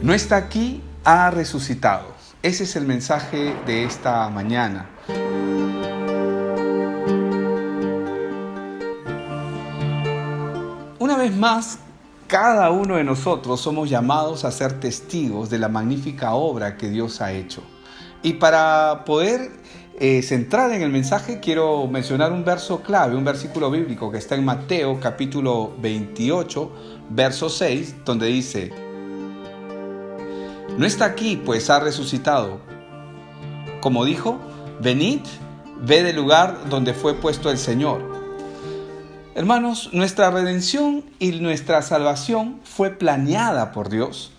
No está aquí, ha resucitado. Ese es el mensaje de esta mañana. Una vez más, cada uno de nosotros somos llamados a ser testigos de la magnífica obra que Dios ha hecho. Y para poder centrar en el mensaje, quiero mencionar un verso clave, un versículo bíblico que está en Mateo capítulo 28, verso 6, donde dice: no está aquí, pues ha resucitado. Como dijo, venid, ved el lugar donde fue puesto el Señor. Hermanos, nuestra redención y nuestra salvación fue planeada por Dios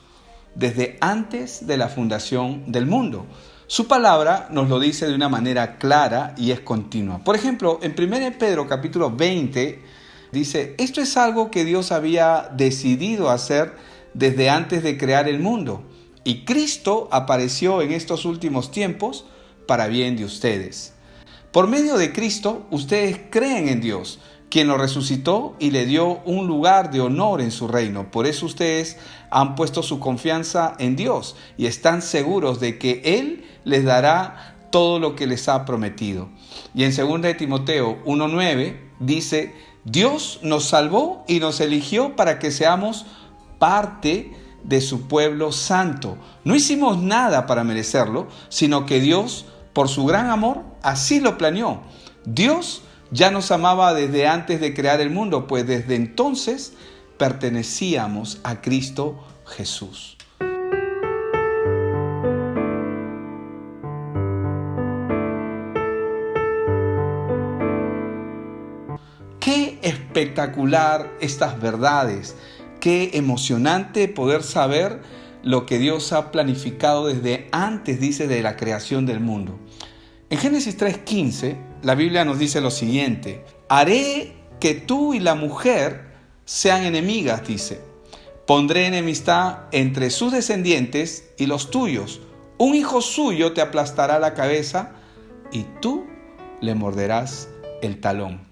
desde antes de la fundación del mundo. Su palabra nos lo dice de una manera clara y es continua. Por ejemplo, en 1 Pedro capítulo 20 dice: esto es algo que Dios había decidido hacer desde antes de crear el mundo. Y Cristo apareció en estos últimos tiempos para bien de ustedes. Por medio de Cristo, ustedes creen en Dios, quien lo resucitó y le dio un lugar de honor en su reino. Por eso ustedes han puesto su confianza en Dios y están seguros de que Él les dará todo lo que les ha prometido. Y en 2 Timoteo 1:9 dice: Dios nos salvó y nos eligió para que seamos parte de su pueblo santo. No hicimos nada para merecerlo, sino que Dios, por su gran amor, así lo planeó. Dios ya nos amaba desde antes de crear el mundo, pues desde entonces pertenecíamos a Cristo Jesús. Qué espectacular estas verdades. Qué emocionante poder saber lo que Dios ha planificado desde antes, dice, de la creación del mundo. En Génesis 3:15, la Biblia nos dice lo siguiente: haré que tú y la mujer sean enemigas, dice. Pondré enemistad entre sus descendientes y los tuyos. Un hijo suyo te aplastará la cabeza y tú le morderás el talón.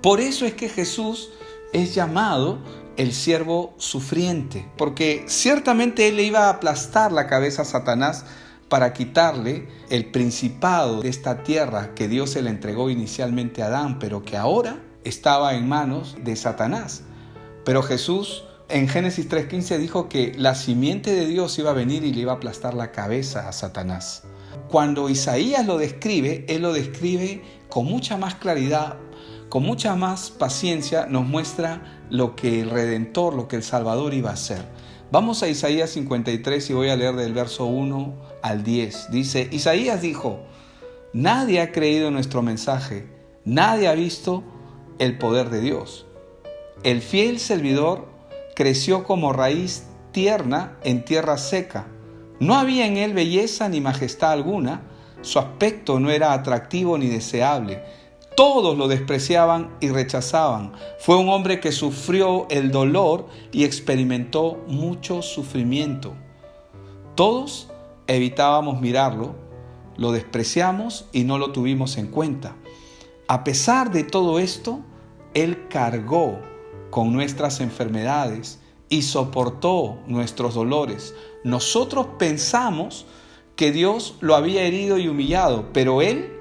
Por eso es que Jesús es llamado el siervo sufriente, porque ciertamente Él le iba a aplastar la cabeza a Satanás para quitarle el principado de esta tierra que Dios se le entregó inicialmente a Adán, pero que ahora estaba en manos de Satanás. Pero Jesús en Génesis 3:15 dijo que la simiente de Dios iba a venir y le iba a aplastar la cabeza a Satanás. Cuando Isaías lo describe, él lo describe con mucha más claridad, con mucha más paciencia, nos muestra lo que el Redentor, lo que el Salvador iba a hacer. Vamos a Isaías 53 y voy a leer del verso 1 al 10. Dice: Isaías dijo: nadie ha creído en nuestro mensaje, nadie ha visto el poder de Dios. El fiel servidor creció como raíz tierna en tierra seca. No había en él belleza ni majestad alguna, su aspecto no era atractivo ni deseable. Todos lo despreciaban y rechazaban. Fue un hombre que sufrió el dolor y experimentó mucho sufrimiento. Todos evitábamos mirarlo, lo despreciamos y no lo tuvimos en cuenta. A pesar de todo esto, Él cargó con nuestras enfermedades y soportó nuestros dolores. Nosotros pensamos que Dios lo había herido y humillado, pero Él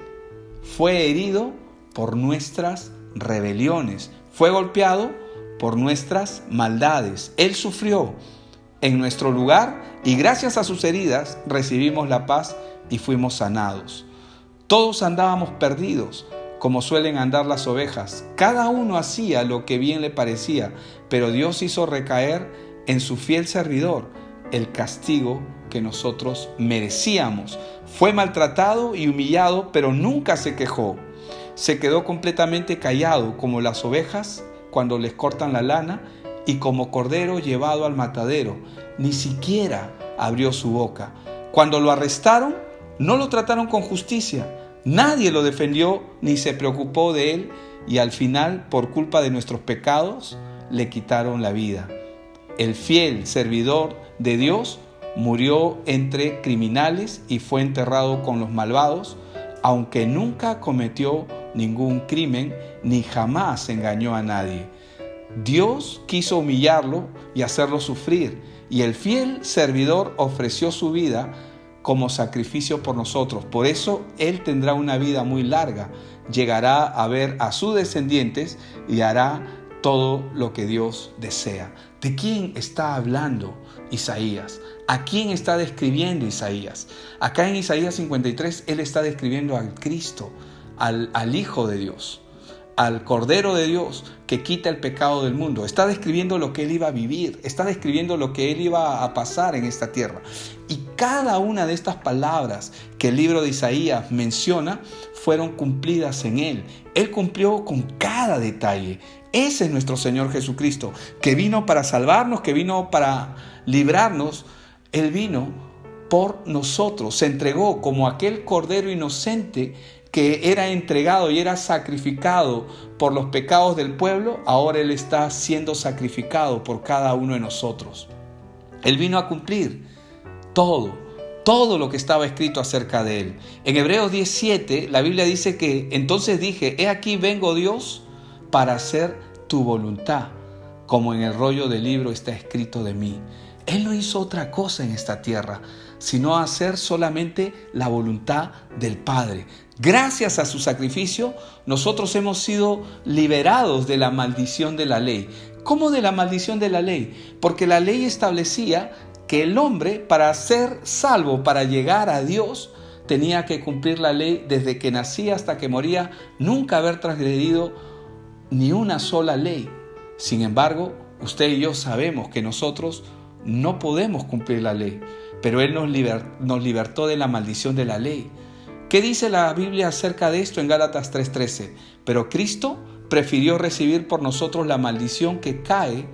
fue herido por nuestras rebeliones, fue golpeado por nuestras maldades. Él sufrió en nuestro lugar y gracias a sus heridas recibimos la paz y fuimos sanados. Todos andábamos perdidos, como suelen andar las ovejas. Cada uno hacía lo que bien le parecía, pero Dios hizo recaer en su fiel servidor el castigo que nosotros merecíamos. Fue maltratado y humillado, pero nunca se quejó. Se quedó completamente callado, como las ovejas cuando les cortan la lana, y como cordero llevado al matadero. Ni siquiera abrió su boca. Cuando lo arrestaron, no lo trataron con justicia. Nadie lo defendió ni se preocupó de él, y al final, por culpa de nuestros pecados, le quitaron la vida. El fiel servidor de Dios murió entre criminales y fue enterrado con los malvados, aunque nunca cometió ningún crimen ni jamás engañó a nadie. Dios quiso humillarlo y hacerlo sufrir, y el fiel servidor ofreció su vida como sacrificio por nosotros. Por eso Él tendrá una vida muy larga, llegará a ver a sus descendientes y hará todo lo que Dios desea. ¿De quién está hablando Isaías? ¿A quién está describiendo Isaías? Acá en Isaías 53, él está describiendo al Cristo, al Hijo de Dios, al Cordero de Dios que quita el pecado del mundo. Está describiendo lo que él iba a vivir, está describiendo lo que él iba a pasar en esta tierra. Y cada una de estas palabras que el libro de Isaías menciona fueron cumplidas en él. Él cumplió con cada detalle. Ese es nuestro Señor Jesucristo, que vino para salvarnos, que vino para librarnos. Él vino por nosotros, se entregó como aquel cordero inocente que era entregado y era sacrificado por los pecados del pueblo. Ahora Él está siendo sacrificado por cada uno de nosotros. Él vino a cumplir todo lo que estaba escrito acerca de Él. En Hebreos 10:7 la Biblia dice que entonces dije: he aquí vengo, Dios, para hacer tu voluntad, como en el rollo del libro está escrito de mí. Él no hizo otra cosa en esta tierra, sino hacer solamente la voluntad del Padre. Gracias a su sacrificio, nosotros hemos sido liberados de la maldición de la ley. ¿Cómo de la maldición de la ley? Porque la ley establecía que el hombre, para ser salvo, para llegar a Dios, tenía que cumplir la ley desde que nacía hasta que moría, nunca haber transgredido ni una sola ley. Sin embargo, usted y yo sabemos que nosotros no podemos cumplir la ley, pero Él nos libertó de la maldición de la ley. ¿Qué dice la Biblia acerca de esto en Gálatas 3:13? Pero Cristo prefirió recibir por nosotros la maldición que cae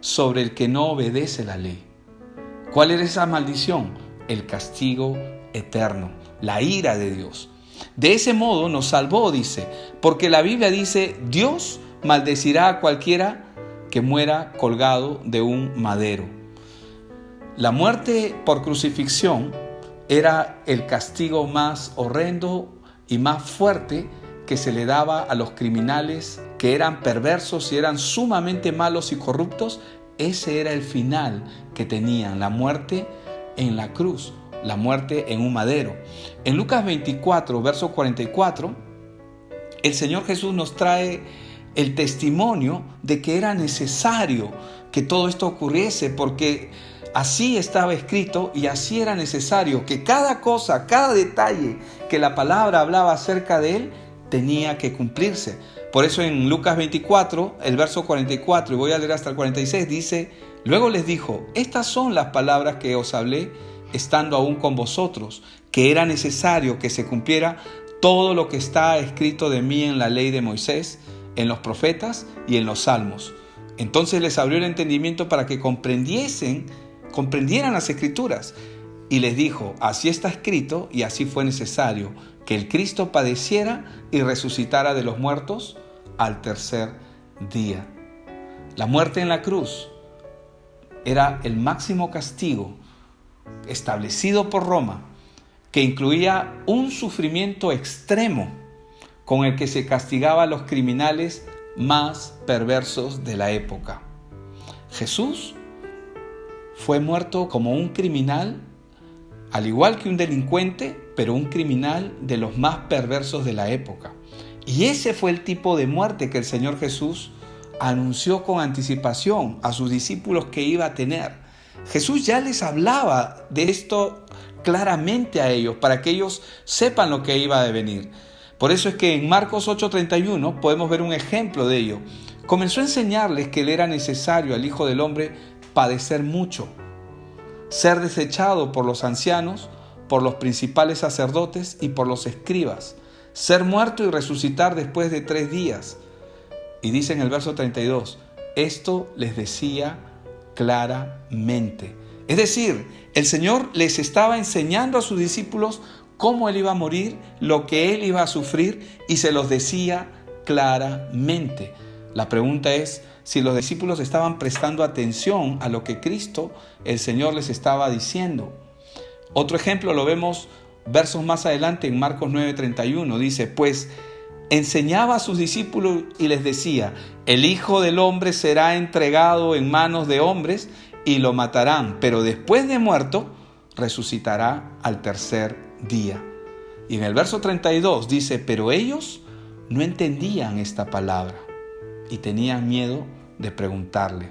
sobre el que no obedece la ley. ¿Cuál era esa maldición? El castigo eterno, la ira de Dios. De ese modo nos salvó, dice, porque la Biblia dice: Dios maldecirá a cualquiera que muera colgado de un madero. La muerte por crucifixión era el castigo más horrendo y más fuerte que se le daba a los criminales que eran perversos y eran sumamente malos y corruptos. Ese era el final que tenían, la muerte en la cruz, la muerte en un madero. En Lucas 24, verso 44, el Señor Jesús nos trae el testimonio de que era necesario que todo esto ocurriese, porque así estaba escrito y así era necesario que cada cosa, cada detalle que la palabra hablaba acerca de Él tenía que cumplirse. Por eso en Lucas 24, el verso 44, y voy a leer hasta el 46, dice: luego les dijo: estas son las palabras que os hablé estando aún con vosotros, que era necesario que se cumpliera todo lo que está escrito de mí en la ley de Moisés, en los profetas y en los salmos. Entonces les abrió el entendimiento para que comprendieran las escrituras, y les dijo: así está escrito y así fue necesario que el Cristo padeciera y resucitara de los muertos al tercer día. La muerte en la cruz era el máximo castigo establecido por Roma, que incluía un sufrimiento extremo con el que se castigaba a los criminales más perversos de la época. Jesús fue muerto como un criminal, al igual que un delincuente, pero un criminal de los más perversos de la época. Y ese fue el tipo de muerte que el Señor Jesús anunció con anticipación a sus discípulos que iba a tener. Jesús ya les hablaba de esto claramente a ellos, para que ellos sepan lo que iba a venir. Por eso es que en Marcos 8:31 podemos ver un ejemplo de ello. Comenzó a enseñarles que le era necesario al Hijo del Hombre padecer mucho, ser desechado por los ancianos, por los principales sacerdotes y por los escribas, ser muerto y resucitar después de 3 días. Y dice en el verso 32, esto les decía claramente. Es decir, el Señor les estaba enseñando a sus discípulos cómo Él iba a morir, lo que Él iba a sufrir, y se los decía claramente. La pregunta es si los discípulos estaban prestando atención a lo que Cristo, el Señor, les estaba diciendo. Otro ejemplo lo vemos versos más adelante en Marcos 9:31. Dice: pues enseñaba a sus discípulos y les decía: el Hijo del Hombre será entregado en manos de hombres y lo matarán, pero después de muerto resucitará al tercer día. Y en el verso 32 dice: pero ellos no entendían esta palabra y tenían miedo de preguntarle.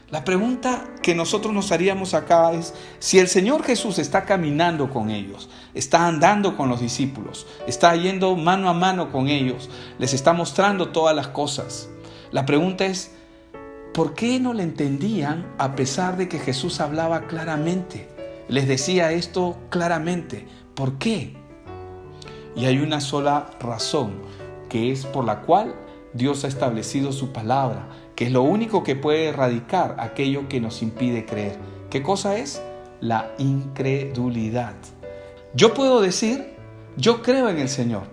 La pregunta que nosotros nos haríamos acá es: si el Señor Jesús está caminando con ellos, está andando con los discípulos, está yendo mano a mano con ellos, les está mostrando todas las cosas, la pregunta es: ¿por qué no le entendían a pesar de que Jesús hablaba claramente? Les decía esto claramente. ¿Por qué? Y hay una sola razón, que es por la cual Dios ha establecido su palabra, que es lo único que puede erradicar aquello que nos impide creer. ¿Qué cosa es? La incredulidad. Yo puedo decir: yo creo en el Señor,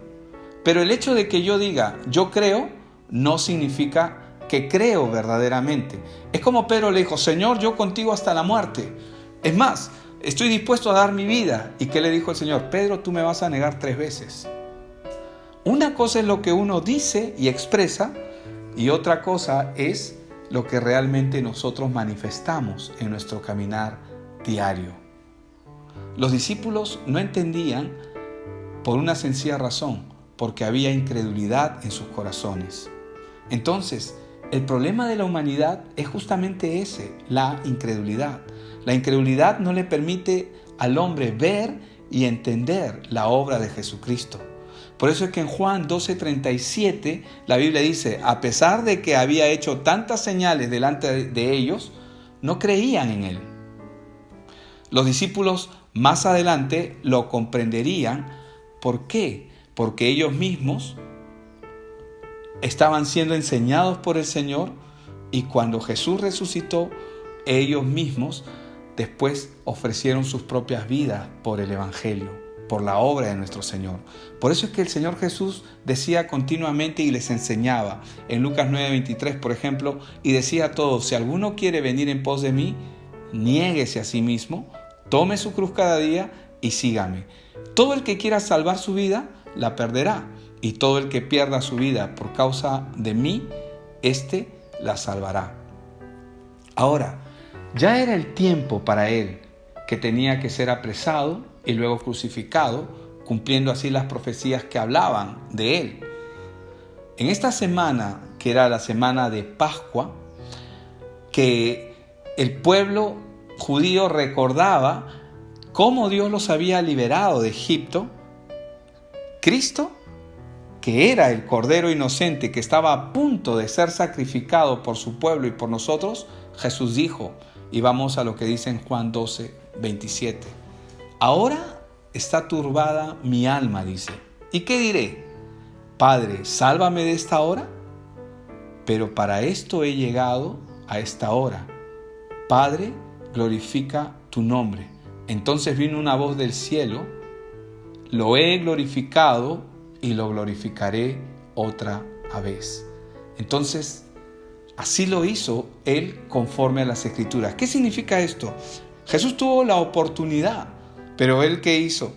pero el hecho de que yo diga yo creo no significa que creo verdaderamente. Es como Pedro le dijo: Señor, yo contigo hasta la muerte. Es más, estoy dispuesto a dar mi vida. ¿Y qué le dijo el Señor? Pedro, tú me vas a negar 3 veces. Una cosa es lo que uno dice y expresa, y otra cosa es lo que realmente nosotros manifestamos en nuestro caminar diario. Los discípulos no entendían por una sencilla razón: porque había incredulidad en sus corazones. Entonces, el problema de la humanidad es justamente ese, la incredulidad. La incredulidad no le permite al hombre ver y entender la obra de Jesucristo. Por eso es que en Juan 12:37 la Biblia dice: a pesar de que había hecho tantas señales delante de ellos, no creían en él. Los discípulos más adelante lo comprenderían. ¿Por qué? Porque ellos mismos estaban siendo enseñados por el Señor, y cuando Jesús resucitó, ellos mismos después ofrecieron sus propias vidas por el Evangelio, por la obra de nuestro Señor. Por eso es que el Señor Jesús decía continuamente y les enseñaba. En Lucas 9:23, por ejemplo, y decía a todos: si alguno quiere venir en pos de mí, niéguese a sí mismo, tome su cruz cada día y sígame. Todo el que quiera salvar su vida, la perderá. Y todo el que pierda su vida por causa de mí, éste la salvará. Ahora, ya era el tiempo para él, que tenía que ser apresado y luego crucificado, cumpliendo así las profecías que hablaban de él. En esta semana, que era la semana de Pascua, que el pueblo judío recordaba cómo Dios los había liberado de Egipto, Cristo, que era el Cordero inocente que estaba a punto de ser sacrificado por su pueblo y por nosotros, Jesús dijo, y vamos a lo que dice en Juan 12:27. Ahora está turbada mi alma, dice. ¿Y qué diré? Padre, sálvame de esta hora. Pero para esto he llegado a esta hora. Padre, glorifica tu nombre. Entonces vino una voz del cielo: lo he glorificado y lo glorificaré otra vez. Entonces, así lo hizo él conforme a las Escrituras. ¿Qué significa esto? Jesús tuvo la oportunidad, pero ¿él qué hizo?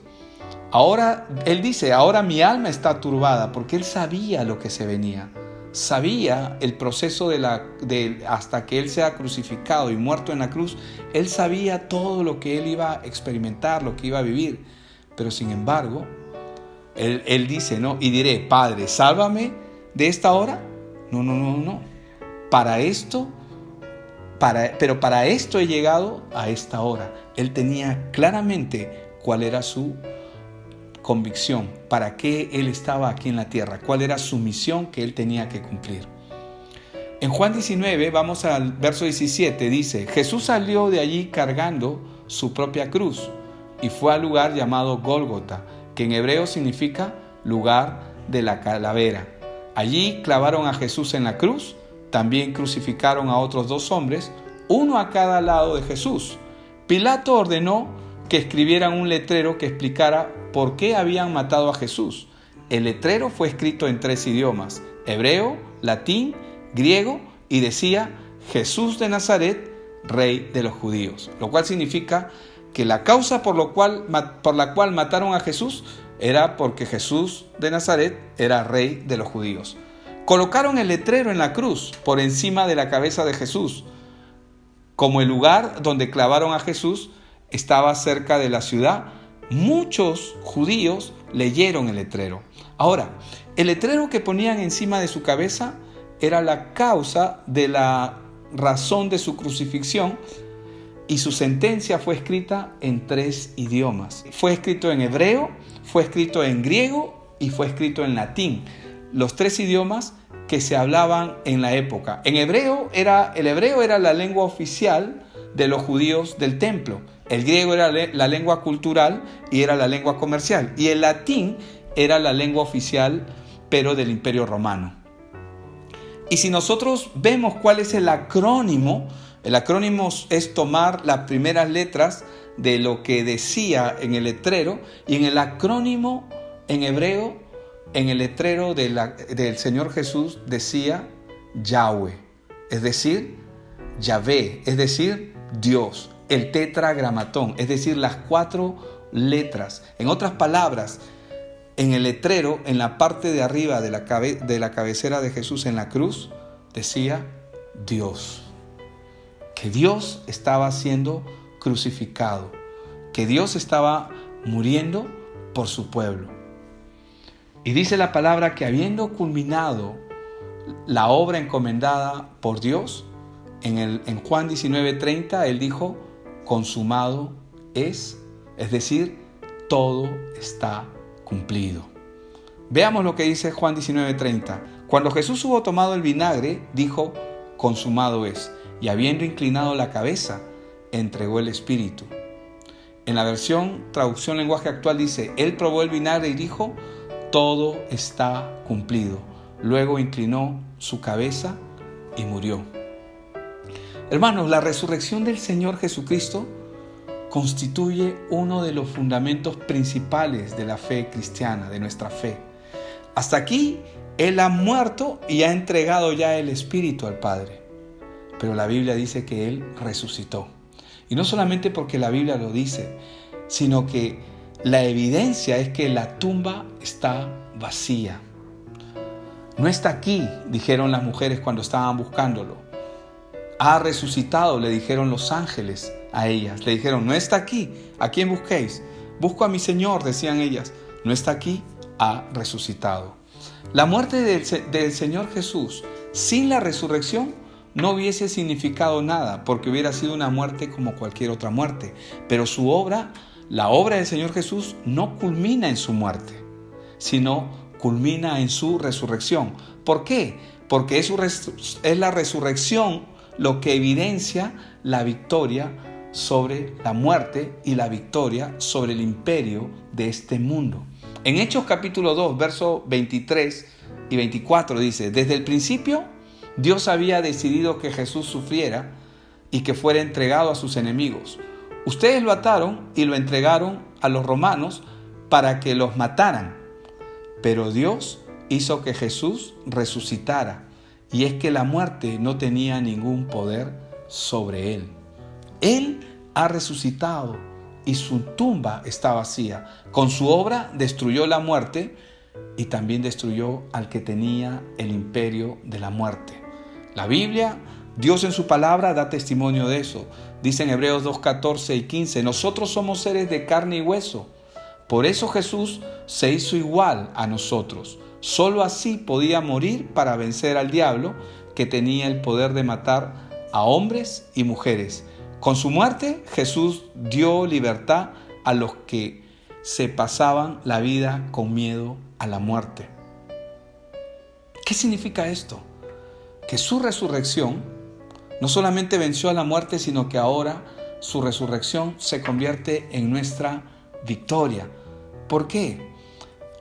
Ahora, él dice, ahora mi alma está turbada, porque él sabía lo que se venía. Sabía el proceso hasta que él sea crucificado y muerto en la cruz. Él sabía todo lo que él iba a experimentar, lo que iba a vivir. Pero sin embargo, él dice, ¿no? Y diré, Padre, sálvame de esta hora. No. Para esto he llegado a esta hora. Él tenía claramente cuál era su convicción, para qué él estaba aquí en la tierra, cuál era su misión que él tenía que cumplir. En Juan 19, vamos al verso 17, dice, Jesús salió de allí cargando su propia cruz y fue al lugar llamado Gólgota, que en hebreo significa lugar de la calavera. Allí clavaron a Jesús en la cruz. También crucificaron a otros 2 hombres, uno a cada lado de Jesús. Pilato ordenó que escribieran un letrero que explicara por qué habían matado a Jesús. El letrero fue escrito en 3 idiomas, hebreo, latín, griego, y decía, Jesús de Nazaret, Rey de los judíos. Lo cual significa que la causa por la cual mataron a Jesús Era porque Jesús de Nazaret era rey de los judíos. Colocaron el letrero en la cruz por encima de la cabeza de Jesús. Como el lugar donde clavaron a Jesús estaba cerca de la ciudad, muchos judíos leyeron el letrero. Ahora, el letrero que ponían encima de su cabeza era la causa de la razón de su crucifixión, y su sentencia fue escrita en 3 idiomas. Fue escrito en hebreo, fue escrito en griego y fue escrito en latín. Los 3 idiomas que se hablaban en la época. El hebreo era la lengua oficial de los judíos del templo. El griego era la lengua cultural y era la lengua comercial. Y el latín era la lengua oficial, pero del Imperio Romano. Y si nosotros vemos cuál es el acrónimo es tomar las primeras letras de lo que decía en el letrero, y en el acrónimo en hebreo, en el letrero del Señor Jesús decía Yahweh, es decir, Yahvé, es decir, Dios, el tetragramatón, es decir, las 4 letras. En otras palabras, en el letrero, en la parte de arriba de la cabecera de Jesús en la cruz, decía Dios. Que Dios estaba siendo crucificado, que Dios estaba muriendo por su pueblo. Y dice la palabra que habiendo culminado la obra encomendada por Dios, en Juan 19:30, Él dijo, consumado es decir, todo está cumplido. Veamos lo que dice Juan 19:30. Cuando Jesús hubo tomado el vinagre, dijo, consumado es. Y habiendo inclinado la cabeza, entregó el espíritu. En la versión traducción lenguaje actual dice, Él probó el vinagre y dijo, todo está cumplido. Luego inclinó su cabeza y murió. Hermanos, la resurrección del Señor Jesucristo constituye uno de los fundamentos principales de la fe cristiana, de nuestra fe. Hasta aquí, Él ha muerto y ha entregado ya el espíritu al Padre. Pero la Biblia dice que Él resucitó. Y no solamente porque la Biblia lo dice, sino que la evidencia es que la tumba está vacía. No está aquí, dijeron las mujeres cuando estaban buscándolo. Ha resucitado, le dijeron los ángeles a ellas. Le dijeron, no está aquí, ¿a quién busquéis? Busco a mi Señor, decían ellas. No está aquí, ha resucitado. La muerte del Señor Jesús sin la resurrección no hubiese significado nada, porque hubiera sido una muerte como cualquier otra muerte. Pero su obra, la obra del Señor Jesús, no culmina en su muerte, sino culmina en su resurrección. ¿Por qué? Porque es la resurrección lo que evidencia la victoria sobre la muerte y la victoria sobre el imperio de este mundo. En Hechos capítulo 2, versos 23 y 24 dice, desde el principio Dios había decidido que Jesús sufriera y que fuera entregado a sus enemigos. Ustedes lo ataron y lo entregaron a los romanos para que los mataran. Pero Dios hizo que Jesús resucitara, y es que la muerte no tenía ningún poder sobre él. Él ha resucitado y su tumba está vacía. Con su obra destruyó la muerte y también destruyó al que tenía el imperio de la muerte. La Biblia, Dios en su palabra da testimonio de eso. Dice en Hebreos 2, 14 y 15, nosotros somos seres de carne y hueso. Por eso Jesús se hizo igual a nosotros. Solo así podía morir para vencer al diablo, que tenía el poder de matar a hombres y mujeres. Con su muerte, Jesús dio libertad a los que se pasaban la vida con miedo a la muerte. ¿Qué significa esto? Que su resurrección no solamente venció a la muerte, sino que ahora su resurrección se convierte en nuestra victoria. ¿Por qué?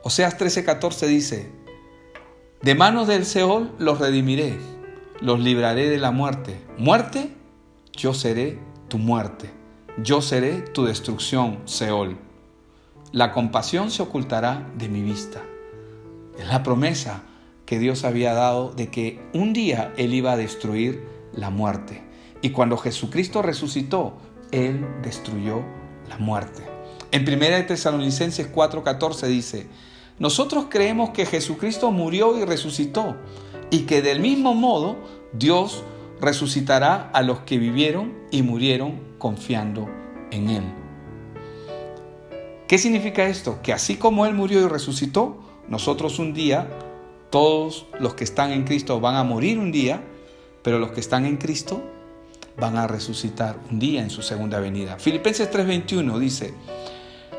Oseas 13:14 dice, de manos del Seol los redimiré, los libraré de la muerte. Muerte, yo seré tu muerte, yo seré tu destrucción, Seol. La compasión se ocultará de mi vista. Es la promesa que Dios había dado de que un día Él iba a destruir la muerte. Y cuando Jesucristo resucitó, Él destruyó la muerte. En 1 Tesalonicenses 4:14 dice: nosotros creemos que Jesucristo murió y resucitó, y que del mismo modo Dios resucitará a los que vivieron y murieron confiando en Él. ¿Qué significa esto? Que así como Él murió y resucitó, nosotros un día, todos los que están en Cristo van a morir un día, pero los que están en Cristo van a resucitar un día en su segunda venida. Filipenses 3:21 dice: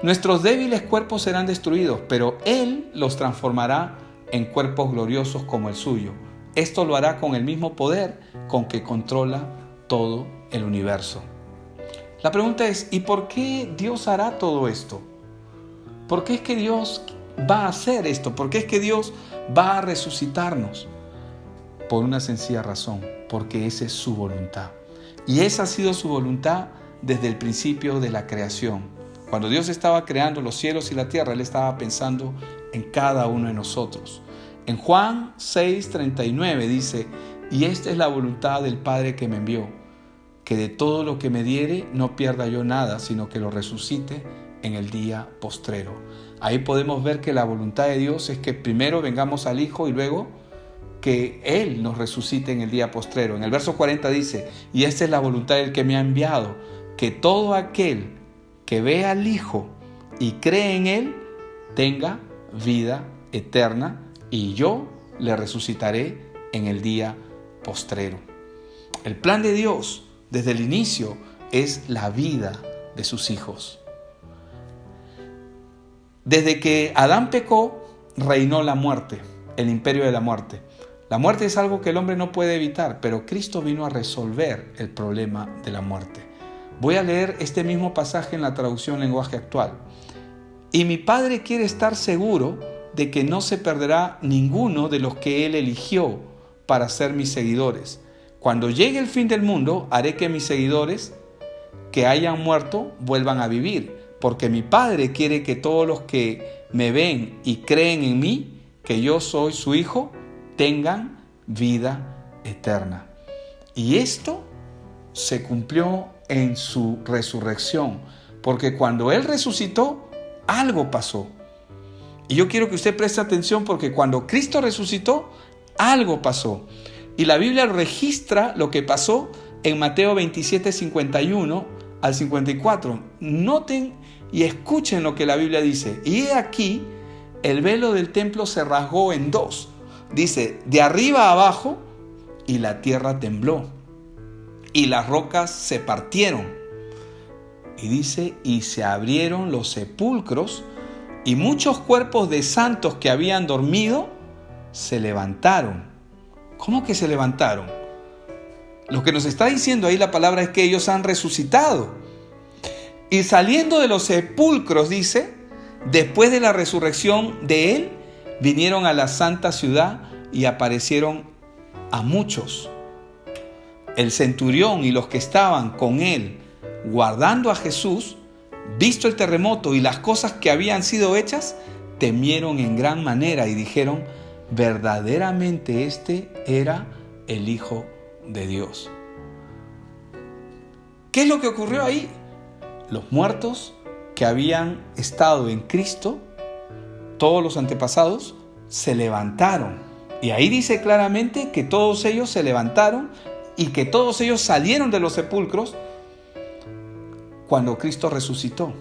nuestros débiles cuerpos serán destruidos, pero Él los transformará en cuerpos gloriosos como el suyo. Esto lo hará con el mismo poder con que controla todo el universo. La pregunta es, ¿y por qué Dios hará todo esto? ¿Por qué es que Dios va a hacer esto? ¿Por qué es que Dios va a resucitarnos? Por una sencilla razón, porque esa es su voluntad. Y esa ha sido su voluntad desde el principio de la creación. Cuando Dios estaba creando los cielos y la tierra, Él estaba pensando en cada uno de nosotros. En Juan 6:39 dice: y esta es la voluntad del Padre que me envió, que de todo lo que me diere no pierda yo nada, sino que lo resucite en el día postrero. Ahí podemos ver que la voluntad de Dios es que primero vengamos al Hijo y luego que Él nos resucite en el día postrero. En el verso 40 dice: y esta es la voluntad del que me ha enviado, que todo aquel que vea al Hijo y cree en Él tenga vida eterna, y yo le resucitaré en el día postrero. El plan de Dios desde el inicio es la vida de sus hijos. Desde que Adán pecó, reinó la muerte, el imperio de la muerte. La muerte es algo que el hombre no puede evitar, pero Cristo vino a resolver el problema de la muerte. Voy a leer este mismo pasaje en la traducción lenguaje actual. Y mi Padre quiere estar seguro de que no se perderá ninguno de los que Él eligió para ser mis seguidores. Cuando llegue el fin del mundo, haré que mis seguidores que hayan muerto vuelvan a vivir, porque mi Padre quiere que todos los que me ven y creen en mí, que yo soy su Hijo, tengan vida eterna. Y esto se cumplió en su resurrección, porque cuando Él resucitó, algo pasó. Y yo quiero que usted preste atención, porque cuando Cristo resucitó, algo pasó. Y la Biblia registra lo que pasó en Mateo 27, 51 al 54. Noten y escuchen lo que la Biblia dice. Y he aquí, el velo del templo se rasgó en dos. Dice, de arriba a abajo, y la tierra tembló, y las rocas se partieron. Y dice, y se abrieron los sepulcros, y muchos cuerpos de santos que habían dormido se levantaron. ¿Cómo que se levantaron? Lo que nos está diciendo ahí la palabra es que ellos han resucitado. Y saliendo de los sepulcros, dice, después de la resurrección de Él, vinieron a la santa ciudad y aparecieron a muchos. El centurión y los que estaban con él guardando a Jesús, visto el terremoto y las cosas que habían sido hechas, temieron en gran manera y dijeron, verdaderamente este era el Hijo de Dios. ¿Qué es lo que ocurrió ahí? Los muertos que habían estado en Cristo, todos los antepasados, se levantaron. Y ahí dice claramente que todos ellos se levantaron y que todos ellos salieron de los sepulcros cuando Cristo resucitó.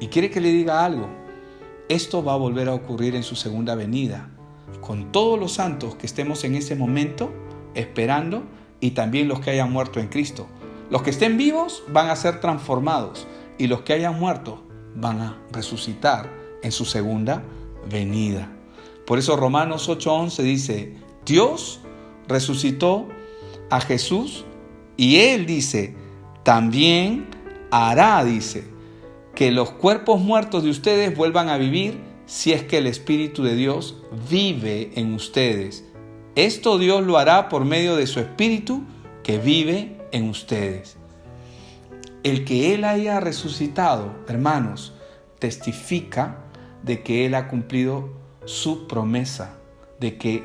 Y quiere que le diga algo. Esto va a volver a ocurrir en su segunda venida, con todos los santos que estemos en ese momento esperando, y también los que hayan muerto en Cristo. Los que estén vivos van a ser transformados, y los que hayan muerto van a resucitar en su segunda venida. Por eso Romanos 8:11 dice, Dios resucitó a Jesús, y Él dice, también hará, dice, que los cuerpos muertos de ustedes vuelvan a vivir si es que el Espíritu de Dios vive en ustedes. Esto Dios lo hará por medio de su Espíritu que vive en ustedes. El que Él haya resucitado, hermanos, testifica de que Él ha cumplido su promesa, de que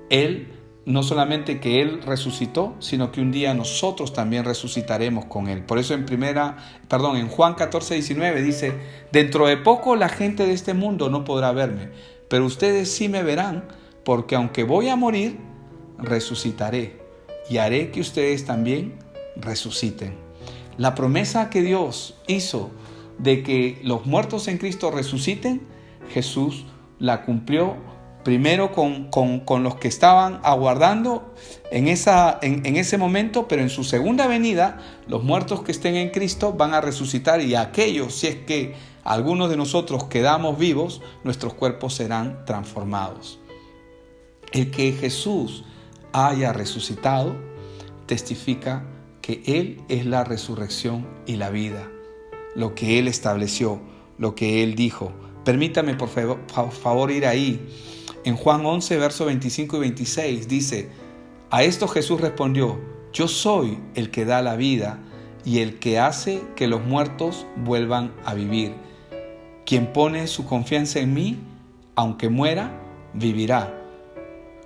Él no solamente que Él resucitó, sino que un día nosotros también resucitaremos con Él. Por eso en Juan 14:19 dice: dentro de poco la gente de este mundo no podrá verme, pero ustedes sí me verán, porque aunque voy a morir, resucitaré y haré que ustedes también resuciten. La promesa que Dios hizo de que los muertos en Cristo resuciten, Jesús la cumplió primero con los que estaban aguardando en ese momento, pero en su segunda venida, los muertos que estén en Cristo van a resucitar, y aquellos, si es que algunos de nosotros quedamos vivos, nuestros cuerpos serán transformados. El que Jesús haya resucitado testifica que Él es la resurrección y la vida, lo que Él estableció, lo que Él dijo. Permítame por favor ir ahí. En Juan 11, versos 25 y 26 dice: a esto Jesús respondió: yo soy el que da la vida y el que hace que los muertos vuelvan a vivir. Quien pone su confianza en mí, aunque muera, vivirá.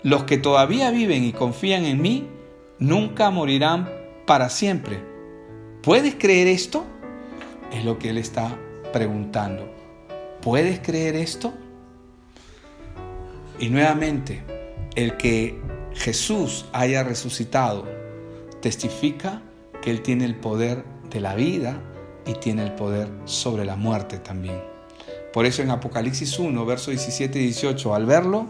Los que todavía viven y confían en mí, nunca morirán para siempre. ¿Puedes creer esto? Es lo que Él está preguntando. ¿Puedes creer esto? Y nuevamente, el que Jesús haya resucitado testifica que Él tiene el poder de la vida y tiene el poder sobre la muerte también. Por eso en Apocalipsis 1, versos 17 y 18, al verlo,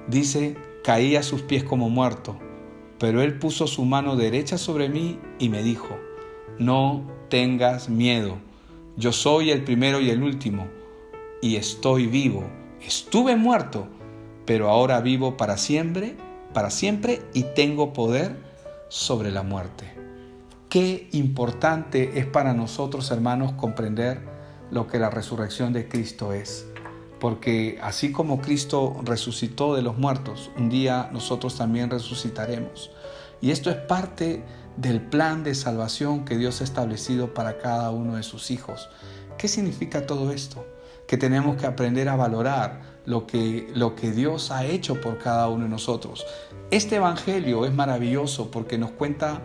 dice: caí a sus pies como muerto, pero Él puso su mano derecha sobre mí y me dijo: no tengas miedo, yo soy el primero y el último, y estoy vivo. Estuve muerto, pero ahora vivo para siempre, y tengo poder sobre la muerte. Qué importante es para nosotros, hermanos, comprender lo que la resurrección de Cristo es. Porque así como Cristo resucitó de los muertos, un día nosotros también resucitaremos. Y esto es parte del plan de salvación que Dios ha establecido para cada uno de sus hijos. ¿Qué significa todo esto? Que tenemos que aprender a valorar lo que Dios ha hecho por cada uno de nosotros. Este evangelio es maravilloso porque nos cuenta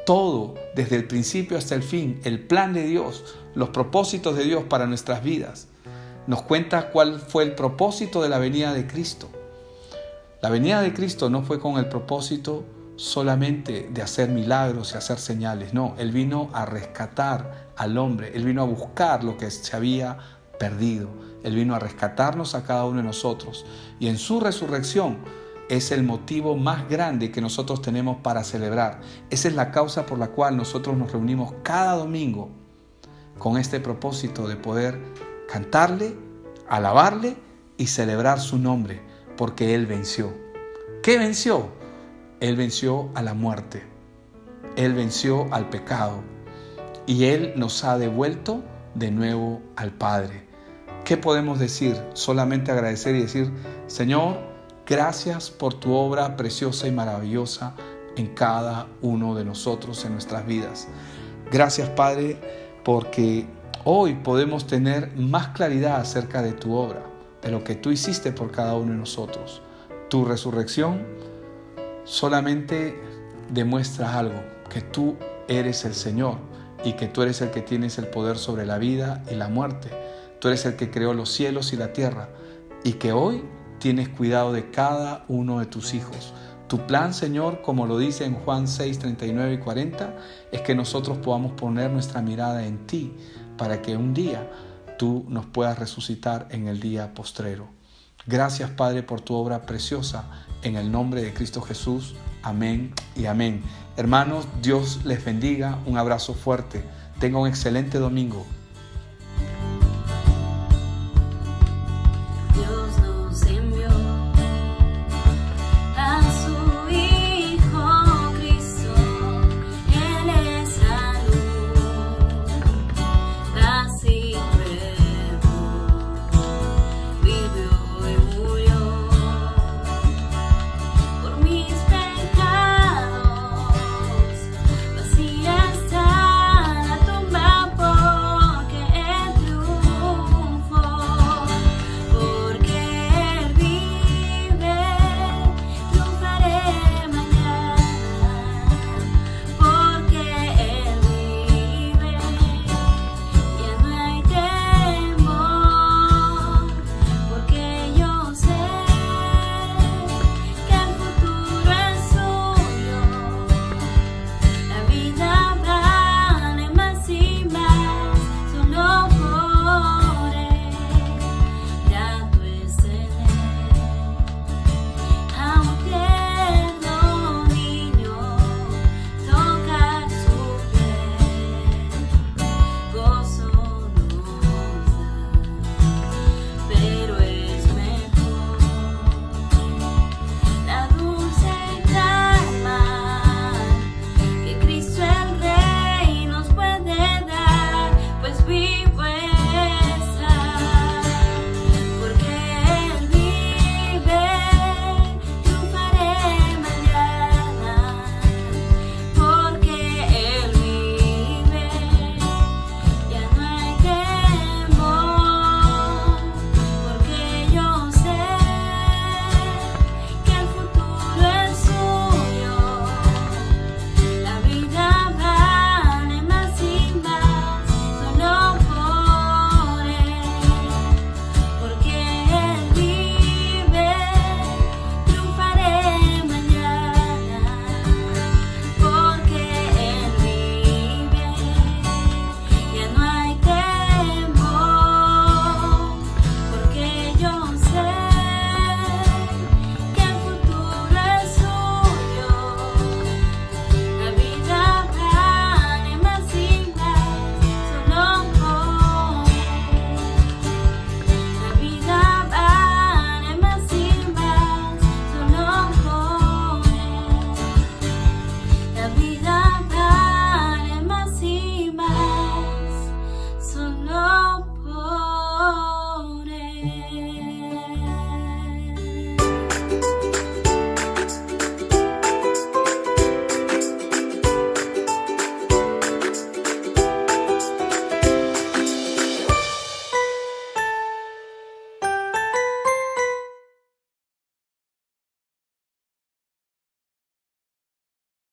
todo, desde el principio hasta el fin, el plan de Dios, los propósitos de Dios para nuestras vidas. Nos cuenta cuál fue el propósito de la venida de Cristo. La venida de Cristo no fue con el propósito solamente de hacer milagros y hacer señales. No, Él vino a rescatar al hombre. Él vino a buscar lo que se había perdido. Él vino a rescatarnos a cada uno de nosotros. Y en su resurrección es el motivo más grande que nosotros tenemos para celebrar. Esa es la causa por la cual nosotros nos reunimos cada domingo, con este propósito de poder cantarle, alabarle y celebrar su nombre, porque Él venció. ¿Qué venció? Él venció a la muerte. Él venció al pecado. Y Él nos ha devuelto de nuevo al Padre. ¿Qué podemos decir? Solamente agradecer y decir: Señor, gracias por tu obra preciosa y maravillosa en cada uno de nosotros, en nuestras vidas. Gracias, Padre, porque hoy podemos tener más claridad acerca de tu obra, de lo que tú hiciste por cada uno de nosotros. Tu resurrección solamente demuestra algo: que tú eres el Señor y que tú eres el que tienes el poder sobre la vida y la muerte. Tú eres el que creó los cielos y la tierra, y que hoy tienes cuidado de cada uno de tus hijos. Tu plan, Señor, como lo dice en Juan 6, 39 y 40, es que nosotros podamos poner nuestra mirada en ti, para que un día tú nos puedas resucitar en el día postrero. Gracias, Padre, por tu obra preciosa, en el nombre de Cristo Jesús. Amén y amén. Hermanos, Dios les bendiga. Un abrazo fuerte. Tenga un excelente domingo.